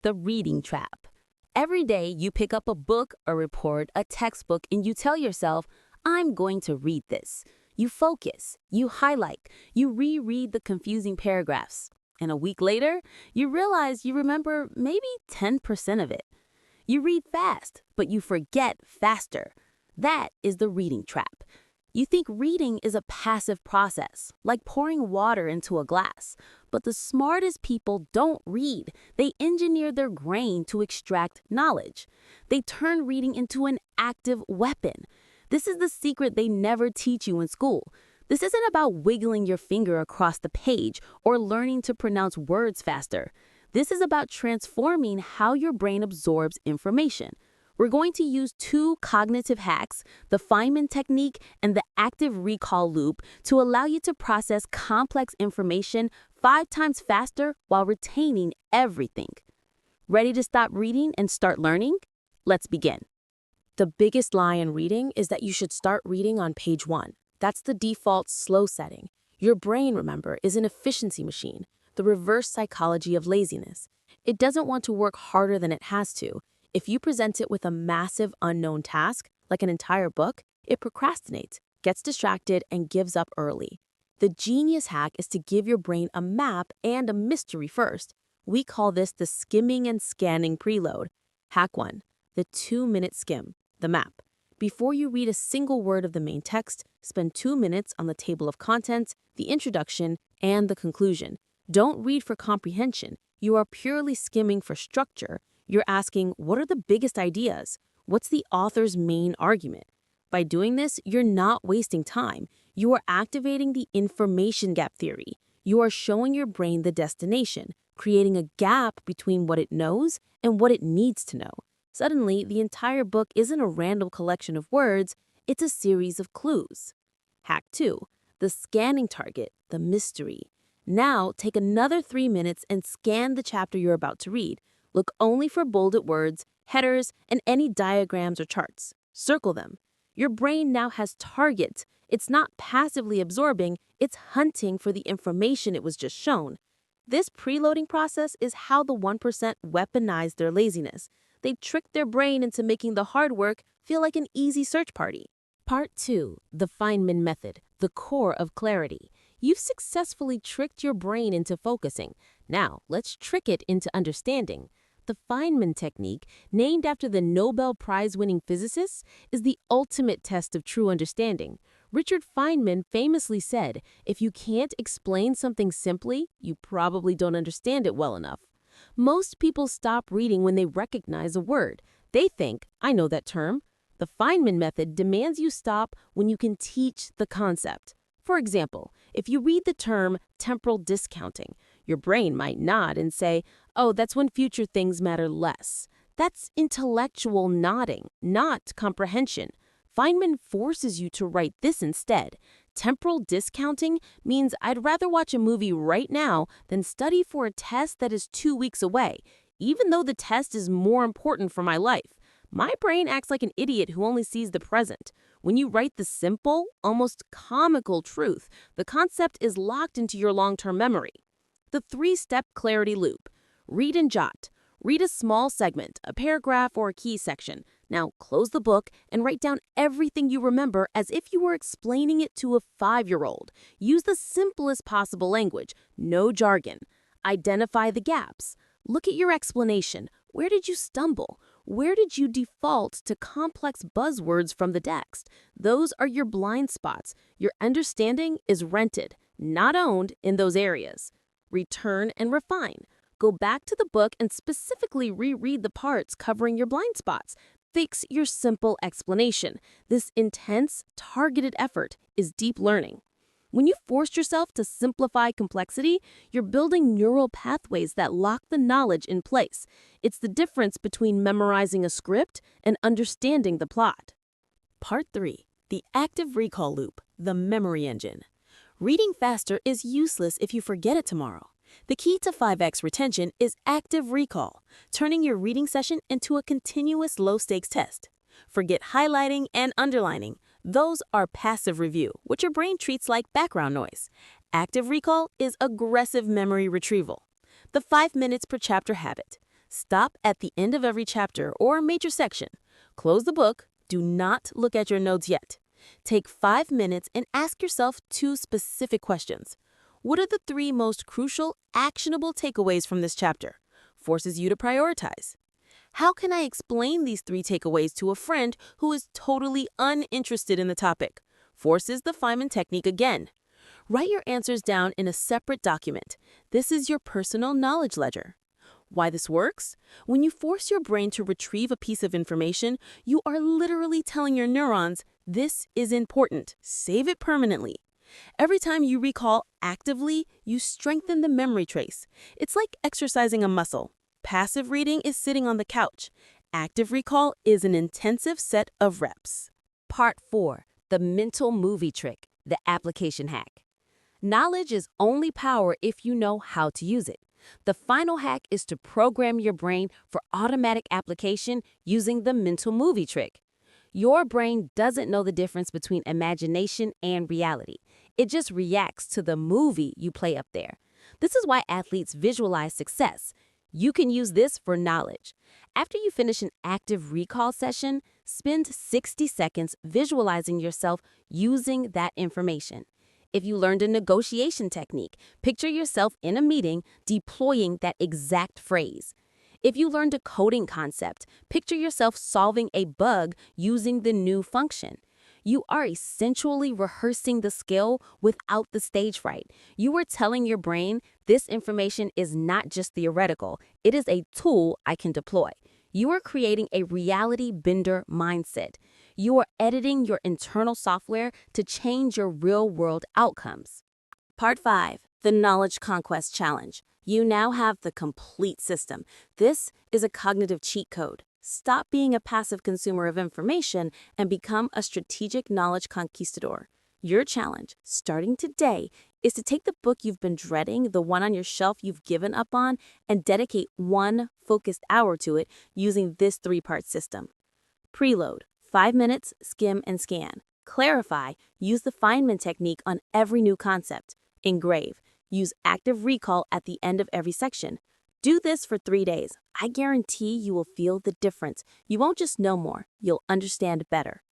The reading trap. Every day you pick up a book, a report, a textbook, and you tell yourself, I'm going to read this. You focus, you highlight, you reread the confusing paragraphs. And a week later, you realize you remember maybe 10% of it. You read fast, but you forget faster. That is the reading trap. You think reading is a passive process, like pouring water into a glass. But the smartest people don't read. They engineer their brain to extract knowledge. They turn reading into an active weapon. This is the secret they never teach you in school. This isn't about wiggling your finger across the page or learning to pronounce words faster. This is about transforming how your brain absorbs information. We're going to use two cognitive hacks, the Feynman Technique and the active recall loop, to allow you to process complex information 5 times faster while retaining everything. Ready to stop reading and start learning? Let's begin. The biggest lie in reading is that you should start reading on page 1. That's the default slow setting. Your brain, remember, is an efficiency machine, the reverse psychology of laziness. It doesn't want to work harder than it has to. If you present it with a massive unknown task, like an entire book, it procrastinates, gets distracted, and gives up early. The genius hack is to give your brain a map and a mystery first. We call this the skimming and scanning preload. Hack 1, the 2-minute skim, the map. Before you read a single word of the main text, spend 2 minutes on the table of contents, the introduction, and the conclusion. Don't read for comprehension. You are purely skimming for structure. You're asking, what are the biggest ideas? What's the author's main argument? By doing this, you're not wasting time. You are activating the information gap theory. You are showing your brain the destination, creating a gap between what it knows and what it needs to know. Suddenly, the entire book isn't a random collection of words, it's a series of clues. Hack 2, the scanning target, the mystery. Now, take another 3 minutes and scan the chapter you're about to read. Look only for bolded words, headers, and any diagrams or charts. Circle them. Your brain now has targets. It's not passively absorbing, it's hunting for the information it was just shown. This preloading process is how the 1% weaponize their laziness. They trick their brain into making the hard work feel like an easy search party. Part 2, the Feynman method, the core of clarity. You've successfully tricked your brain into focusing. Now, let's trick it into understanding. The Feynman Technique, named after the Nobel Prize-winning physicist, is the ultimate test of true understanding. Richard Feynman famously said, if you can't explain something simply, you probably don't understand it well enough. Most people stop reading when they recognize a word. They think, I know that term. The Feynman method demands you stop when you can teach the concept. For example, if you read the term temporal discounting, your brain might nod and say, oh, that's when future things matter less. That's intellectual nodding, not comprehension. Feynman forces you to write this instead. Temporal discounting means I'd rather watch a movie right now than study for a test that is 2 weeks away, even though the test is more important for my life. My brain acts like an idiot who only sees the present. When you write the simple, almost comical truth, the concept is locked into your long-term memory. The 3-step clarity loop. Read and jot. Read a small segment, a paragraph or a key section. Now close the book and write down everything you remember as if you were explaining it to a 5-year-old. Use the simplest possible language, no jargon. Identify the gaps. Look at your explanation. Where did you stumble? Where did you default to complex buzzwords from the text? Those are your blind spots. Your understanding is rented, not owned in those areas. Return and refine. Go back to the book and specifically reread the parts covering your blind spots. Fix your simple explanation. This intense, targeted effort is deep learning. When you force yourself to simplify complexity, you're building neural pathways that lock the knowledge in place. It's the difference between memorizing a script and understanding the plot. Part 3, the active recall loop, the memory engine. Reading faster is useless if you forget it tomorrow. The key to 5x retention is active recall, turning your reading session into a continuous low-stakes test. Forget highlighting and underlining. Those are passive review, which your brain treats like background noise. Active recall is aggressive memory retrieval. The 5 minutes per chapter habit. Stop at the end of every chapter or major section. Close the book. Do not look at your notes yet. Take 5 minutes and ask yourself 2 specific questions. What are the 3 most crucial, actionable takeaways from this chapter? Forces you to prioritize. How can I explain these 3 takeaways to a friend who is totally uninterested in the topic? Forces the Feynman Technique again. Write your answers down in a separate document. This is your personal knowledge ledger. Why this works? When you force your brain to retrieve a piece of information, you are literally telling your neurons, this is important. Save it permanently. Every time you recall actively, you strengthen the memory trace. It's like exercising a muscle. Passive reading is sitting on the couch. Active recall is an intensive set of reps. Part 4. The mental movie trick, the application hack. Knowledge is only power if you know how to use it. The final hack is to program your brain for automatic application using the mental movie trick. Your brain doesn't know the difference between imagination and reality. It just reacts to the movie you play up there. This is why athletes visualize success. You can use this for knowledge. After you finish an active recall session, spend 60 seconds visualizing yourself using that information. If you learned a negotiation technique, picture yourself in a meeting deploying that exact phrase. If you learned a coding concept, picture yourself solving a bug using the new function. You are essentially rehearsing the skill without the stage fright. You are telling your brain, this information is not just theoretical, it is a tool I can deploy. You are creating a reality bender mindset. You are editing your internal software to change your real-world outcomes. Part 5. The Knowledge Conquest Challenge. You now have the complete system. This is a cognitive cheat code. Stop being a passive consumer of information and become a strategic knowledge conquistador. Your challenge, starting today, is to take the book you've been dreading, the one on your shelf you've given up on, and dedicate 1 focused hour to it using this 3-part system. Preload, 5 minutes, skim and scan. Clarify, use the Feynman technique on every new concept. Engrave, use active recall at the end of every section. Do this for 3 days. I guarantee you will feel the difference. You won't just know more, you'll understand better.